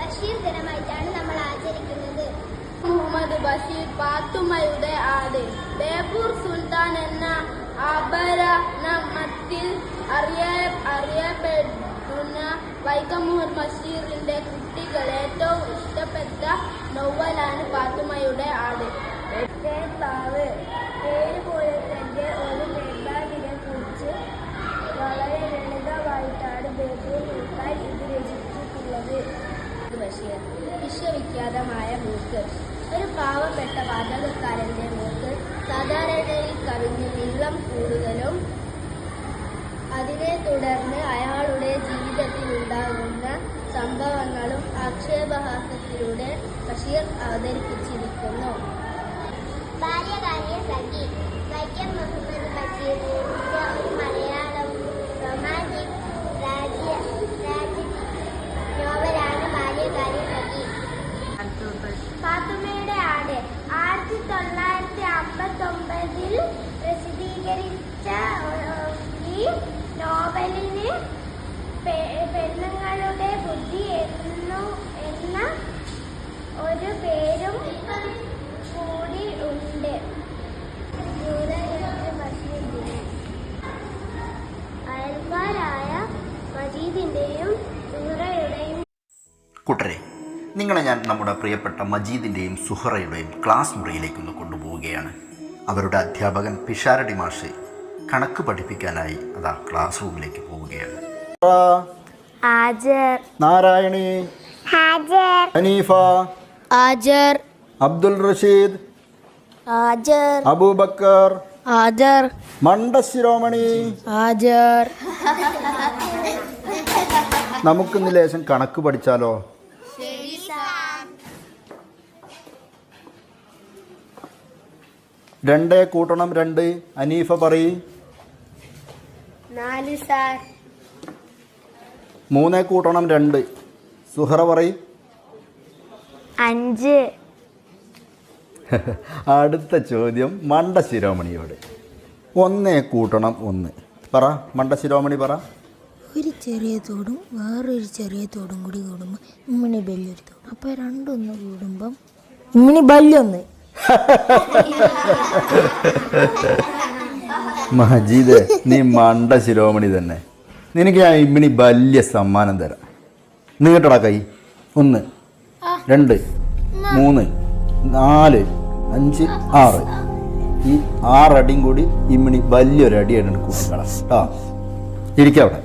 ബഷീർ ദിനമായിട്ടാണ് നമ്മൾ ആചരിക്കുന്നത്. മുഹമ്മദ് ബഷീർ പാത്തുമ്മയുടെ ആട്. ബേപ്പൂർ സുൽത്താൻ എന്ന അപരനാമത്തിൽ അറിയപ്പെടുന്ന വൈക്കം മുഹമ്മദ് ബഷീറിന്റെ കുട്ടികൾ ഏറ്റവും ഇഷ്ടപ്പെട്ട നോവലാണ് പാത്തുമ്മയുടെ ആട്. പേര് പോലെ തന്നെ ഒരു നേതാവിനെ കുറിച്ച് വളരെ ലളിതമായിട്ടാണ് ബേപ്പൂർ സുൽത്താൻ ഇത് രചിച്ചിട്ടുള്ളത്. ബഷീർ വിശ്വവിഖ്യാതമായ മൂക്ക്. ഒരു പാവപ്പെട്ട വാതകക്കാരന്റെ മൂക്ക് സാധാരണയിൽ കവിഞ്ഞ് നീളം കൂടുതലും അതിനെ തുടർന്ന് അയാളുടെ ജീവിതത്തിലുണ്ടാകുന്ന സംഭവങ്ങളും ആക്ഷേപഹാസ്യത്തിലൂടെ ബഷീർ അവതരിപ്പിച്ചിരിക്കുന്നു. ബാല്യകാര്യ സഖി. വൈക്കം മുഹമ്മദ് ബഷീറിന്റെ ഒരു മലയാളം റൊമാന്റിക് ട്രാജഡി നോവലാണ് ബാല്യകാര്യ സഖി. പാത്തുമ്മയുടെ ആട് 1959 പ്രസിദ്ധീകരിച്ച ഈ നോവലിന് പെണ്ണുങ്ങളുടെ ബുദ്ധി എന്ന ഒരു പേരും കൂടി ഉണ്ട്. അയൽക്കാരായ മജീദിന്റെയും സുഹറയുടെയും. കൂട്ടരെ, നിങ്ങളെ ഞാൻ നമ്മുടെ പ്രിയപ്പെട്ട മജീദിൻ്റെയും സുഹറയുടെയും ക്ലാസ് മുറിയിലേക്കൊന്ന് കൊണ്ടുപോവുകയാണ്. അവരുടെ അധ്യാപകൻ പിഷാരടി മാഷ് കണക്ക് പഠിപ്പിക്കാനായി അതാ ക്ലാസ് റൂമിലേക്ക് പോവുകയാണ്. നാരായണി, ഹനീഫ, അബ്ദുൽ റഷീദ്, അബൂബക്കർ, മണ്ടശിരോമണി. നമുക്കിന്ന് ലേശം കണക്ക് പഠിച്ചാലോ? 2 കൂട്ടണം 2. അനീഫ പറയ്. 4 സാർ. 3 കൂട്ടണം 2. സുഹറ പറയ്. 5. അടുത്ത ചോദ്യം മണ്ടശിരോമണിയോട്. 1 കൂട്ടണം 1 പറ. മണ്ടശിരോമണി പറ. ഒരു ചെറിയ തോടും വേറൊരു ചെറിയ തോടും കൂടി കൂടുമ്പോൾ ഇമ്മിണി ബല്യൊരു തോട്. അപ്പോൾ രണ്ടൊന്ന് കൂടുമ്പം ഇമ്മിണി ബല്യൊന്ന്. മജീദ്, നീ മണ്ട ശിരോമണി തന്നെ. നിനക്ക് ഞാൻ ഇമ്മിണി വലിയ സമ്മാനം തരാം. നീട്ടടാ കൈ. 1 2 3 4 5 6. ഈ 6 അടിയും കൂടി ഇമ്മിണി വലിയൊരു അടിയായിട്ട് കൂട്ടിക്കളാം കേട്ടോ. ഇരിക്കവിടെ.